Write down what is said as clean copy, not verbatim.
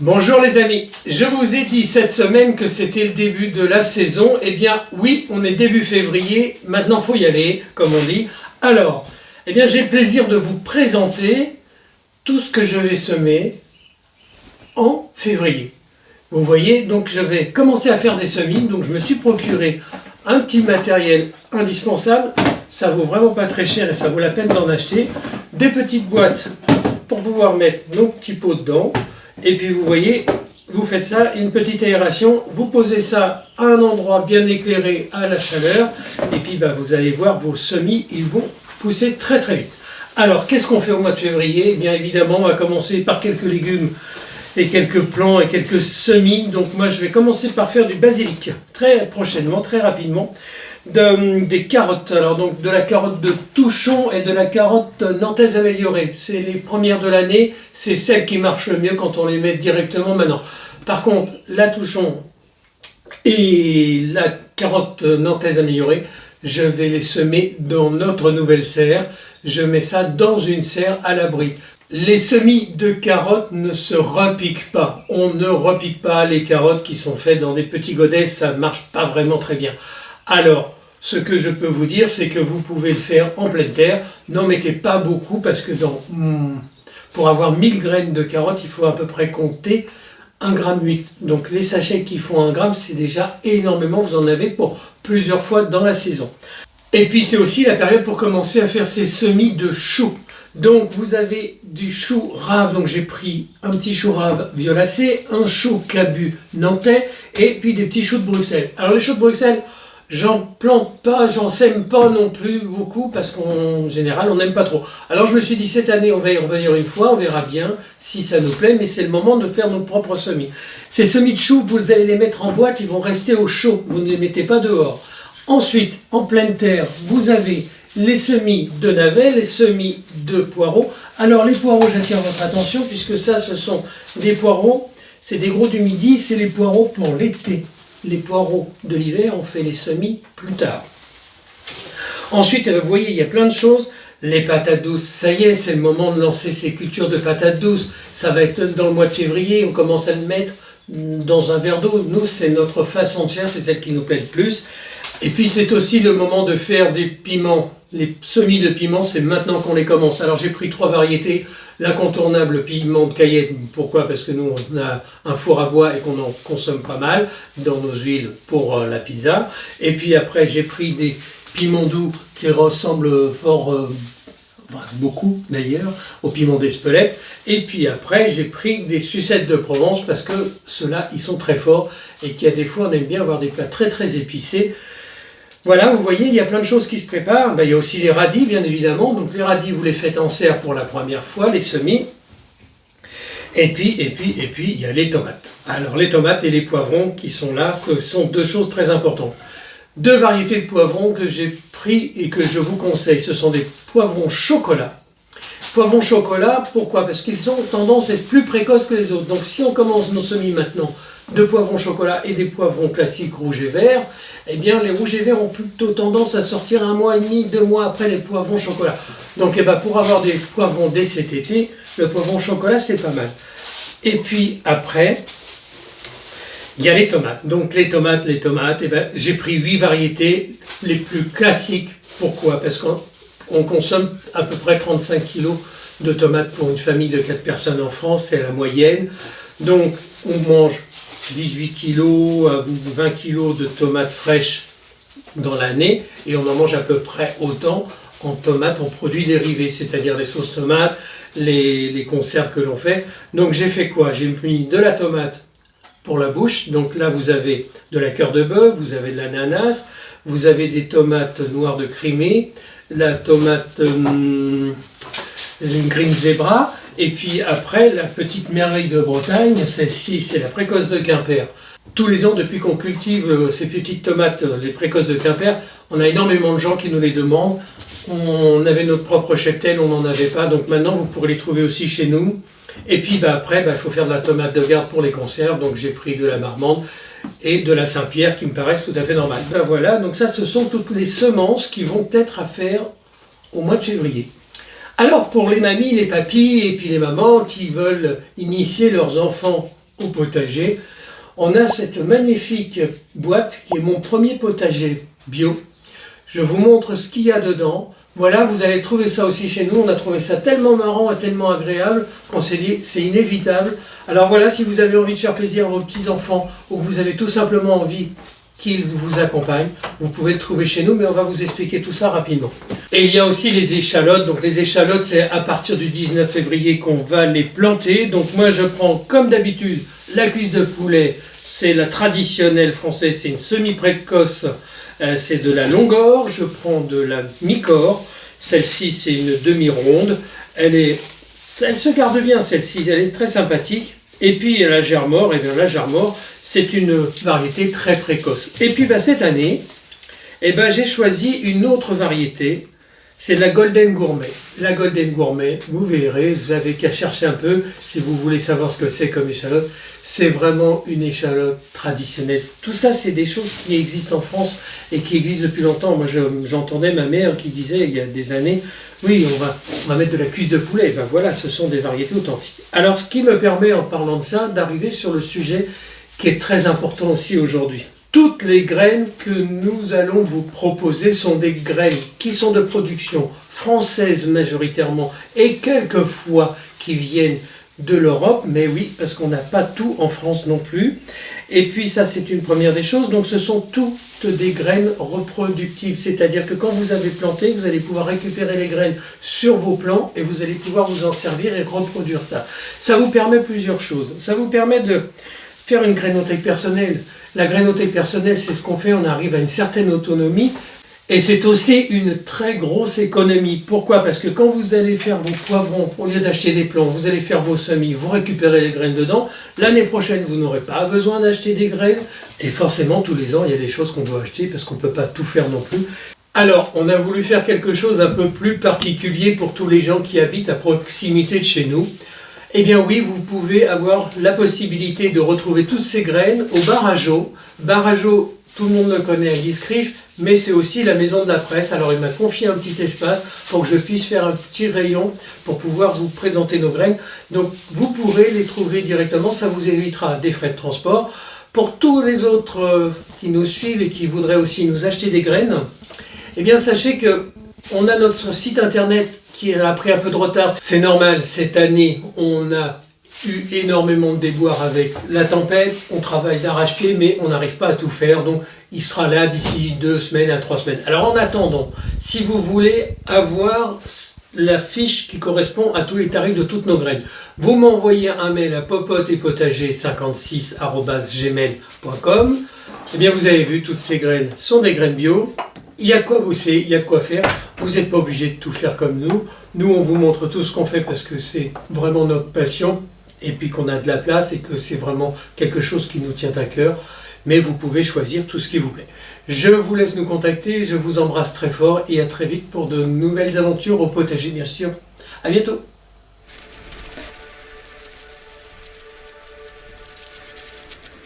Bonjour les amis, je vous ai dit cette semaine que c'était le début de la saison. Eh bien oui, on est début février, maintenant faut y aller, comme on dit. Alors, eh bien j'ai le plaisir de vous présenter tout ce que je vais semer en février. Vous voyez, donc je vais commencer à faire des semis, donc je me suis procuré un petit matériel indispensable. Ça vaut vraiment pas très cher et ça vaut la peine d'en acheter. Des petites boîtes pour pouvoir mettre nos petits pots dedans. Et puis vous voyez, vous faites ça, une petite aération, vous posez ça à un endroit bien éclairé à la chaleur, et puis vous allez voir vos semis, ils vont pousser très très vite. Alors qu'est-ce qu'on fait au mois de février? Eh bien évidemment, on va commencer par quelques légumes et quelques plants et quelques semis. Donc moi je vais commencer par faire du basilic, très prochainement, très rapidement. Des carottes, alors donc de la carotte de Touchon et de la carotte nantaise améliorée. C'est les premières de l'année, c'est celles qui marchent le mieux quand on les met directement maintenant. Par contre, la Touchon et la carotte nantaise améliorée, je vais les semer dans notre nouvelle serre. Je mets ça dans une serre à l'abri. Les semis de carottes ne se repiquent pas. On ne repique pas les carottes qui sont faites dans des petits godets, ça ne marche pas vraiment très bien. Alors, ce que je peux vous dire, c'est que vous pouvez le faire en pleine terre. N'en mettez pas beaucoup parce que pour avoir 1000 graines de carottes, il faut à peu près compter 1,8 g. Donc les sachets qui font 1 gramme, c'est déjà énormément. Vous en avez pour plusieurs fois dans la saison. Et puis c'est aussi la période pour commencer à faire ces semis de choux. Donc vous avez du chou rave, donc j'ai pris un petit chou rave violacé, un chou cabu nantais et puis des petits choux de Bruxelles. Alors les choux de Bruxelles, j'en plante pas, j'en sème pas non plus beaucoup parce qu'en général on n'aime pas trop. Alors je me suis dit cette année on va y revenir une fois, on verra bien si ça nous plaît, mais c'est le moment de faire nos propres semis. Ces semis de choux, vous allez les mettre en boîte, ils vont rester au chaud, vous ne les mettez pas dehors. Ensuite, en pleine terre, vous avez les semis de navets, les semis de poireaux. Alors les poireaux, j'attire votre attention puisque ça ce sont des poireaux, c'est des gros du midi, c'est les poireaux pour l'été. Les poireaux de l'hiver, on fait les semis plus tard. Ensuite, vous voyez, il y a plein de choses. Les patates douces, ça y est, c'est le moment de lancer ces cultures de patates douces. Ça va être dans le mois de février, on commence à le mettre dans un verre d'eau. Nous, c'est notre façon de faire, c'est celle qui nous plaît le plus. Et puis, c'est aussi le moment de faire des piments. Les semis de piments, c'est maintenant qu'on les commence. Alors, j'ai pris 3 variétés. L'incontournable piment de Cayenne, pourquoi? Parce que nous on a un four à bois et qu'on en consomme pas mal dans nos huiles pour la pizza. Et puis après j'ai pris des piments doux qui ressemblent fort, beaucoup d'ailleurs, au piment d'Espelette. Et puis après j'ai pris des sucettes de Provence parce que ceux-là ils sont très forts et qu'il y a des fois on aime bien avoir des plats très très épicés. Voilà, vous voyez, il y a plein de choses qui se préparent. Il y a aussi les radis, bien évidemment. Donc les radis, vous les faites en serre pour la première fois, les semis. Et puis, il y a les tomates. Alors les tomates et les poivrons qui sont là, ce sont deux choses très importantes. 2 variétés de poivrons que j'ai pris et que je vous conseille. Ce sont des poivrons chocolat. Poivrons chocolat, pourquoi? Parce qu'ils ont tendance à être plus précoces que les autres. Donc si on commence nos semis maintenant de poivrons chocolat et des poivrons classiques rouges et verts, eh bien les rouges et verts ont plutôt tendance à sortir 1 mois et demi, 2 mois après les poivrons chocolat. Donc pour avoir des poivrons dès cet été, le poivron chocolat c'est pas mal. Et puis après, il y a les tomates. Donc les tomates, j'ai pris 8 variétés les plus classiques. Pourquoi? Parce qu'on consomme à peu près 35 kg de tomates pour une famille de 4 personnes en France, c'est la moyenne. Donc on mange 18 kg à 20 kg de tomates fraîches dans l'année et on en mange à peu près autant en tomates, en produits dérivés, c'est-à-dire les sauces tomates, les conserves que l'on fait. Donc j'ai fait quoi? J'ai mis de la tomate pour la bouche, donc là vous avez de la cœur de bœuf, vous avez de l'ananas, vous avez des tomates noires de Crimée, la tomate une green zebra. Et puis après, la petite merveille de Bretagne, celle-ci, c'est la précoce de Quimper. Tous les ans, depuis qu'on cultive ces petites tomates, les précoces de Quimper, on a énormément de gens qui nous les demandent. On avait notre propre cheptel, on n'en avait pas, donc maintenant vous pourrez les trouver aussi chez nous. Et puis après, il faut faire de la tomate de garde pour les conserves, donc j'ai pris de la marmande et de la Saint-Pierre qui me paraissent tout à fait normales. Voilà, donc ça ce sont toutes les semences qui vont être à faire au mois de février. Alors pour les mamies, les papis et puis les mamans qui veulent initier leurs enfants au potager, on a cette magnifique boîte qui est mon premier potager bio. Je vous montre ce qu'il y a dedans. Voilà, vous allez trouver ça aussi chez nous. On a trouvé ça tellement marrant et tellement agréable qu'on s'est dit c'est inévitable. Alors voilà, si vous avez envie de faire plaisir à vos petits-enfants ou que vous avez tout simplement envie qu'ils vous accompagnent, vous pouvez le trouver chez nous, mais on va vous expliquer tout ça rapidement. Et il y a aussi les échalotes. Donc les échalotes, c'est à partir du 19 février qu'on va les planter. Donc moi, je prends comme d'habitude la cuisse de poulet. C'est la traditionnelle française, c'est une semi-précoce. C'est de la longueur, je prends de la mi-corps, celle-ci c'est une demi-ronde, elle se garde bien celle-ci, elle est très sympathique. Et puis la germore, et bien la germore c'est une variété très précoce. Et puis cette année, j'ai choisi une autre variété, c'est la Golden Gourmet. La Golden Gourmet, vous verrez, vous n'avez qu'à chercher un peu si vous voulez savoir ce que c'est comme échalote. C'est vraiment une échalote traditionnelle. Tout ça, c'est des choses qui existent en France et qui existent depuis longtemps. Moi, j'entendais ma mère qui disait il y a des années, oui, on va mettre de la cuisse de poulet. Et ben voilà, ce sont des variétés authentiques. Alors, ce qui me permet, en parlant de ça, d'arriver sur le sujet qui est très important aussi aujourd'hui. Toutes les graines que nous allons vous proposer sont des graines qui sont de production française majoritairement et quelquefois qui viennent de l'Europe, mais oui, parce qu'on n'a pas tout en France non plus. Et puis ça, c'est une première des choses. Donc ce sont toutes des graines reproductives, c'est-à-dire que quand vous avez planté, vous allez pouvoir récupérer les graines sur vos plants et vous allez pouvoir vous en servir et reproduire ça. Ça vous permet plusieurs choses. Ça vous permet de faire une grainothèque personnelle. La grainothèque personnelle, c'est ce qu'on fait, on arrive à une certaine autonomie. Et c'est aussi une très grosse économie. Pourquoi? Parce que quand vous allez faire vos poivrons, au lieu d'acheter des plants, vous allez faire vos semis, vous récupérez les graines dedans. L'année prochaine, vous n'aurez pas besoin d'acheter des graines. Et forcément, tous les ans, il y a des choses qu'on doit acheter parce qu'on ne peut pas tout faire non plus. Alors, on a voulu faire quelque chose un peu plus particulier pour tous les gens qui habitent à proximité de chez nous. Eh bien oui, vous pouvez avoir la possibilité de retrouver toutes ces graines au bar à Jo. Bar à Jo, tout le monde le connaît à Guiscriche, mais c'est aussi la maison de la presse. Alors il m'a confié un petit espace pour que je puisse faire un petit rayon pour pouvoir vous présenter nos graines. Donc vous pourrez les trouver directement, ça vous évitera des frais de transport. Pour tous les autres qui nous suivent et qui voudraient aussi nous acheter des graines, eh bien sachez que on a notre site internet qui a pris un peu de retard. C'est normal, cette année on a eu énormément de déboires avec la tempête, on travaille d'arrache-pied mais on n'arrive pas à tout faire, donc il sera là d'ici 2 semaines à 3 semaines. Alors en attendant, si vous voulez avoir la fiche qui correspond à tous les tarifs de toutes nos graines, vous m'envoyez un mail à popoteetpotager56@gmail.com. Eh bien vous avez vu, toutes ces graines sont des graines bio. Il y a de quoi bosser, il y a de quoi faire. Vous n'êtes pas obligé de tout faire comme nous. Nous, on vous montre tout ce qu'on fait parce que c'est vraiment notre passion et puis qu'on a de la place et que c'est vraiment quelque chose qui nous tient à cœur. Mais vous pouvez choisir tout ce qui vous plaît. Je vous laisse nous contacter, je vous embrasse très fort et à très vite pour de nouvelles aventures au potager, bien sûr. À bientôt.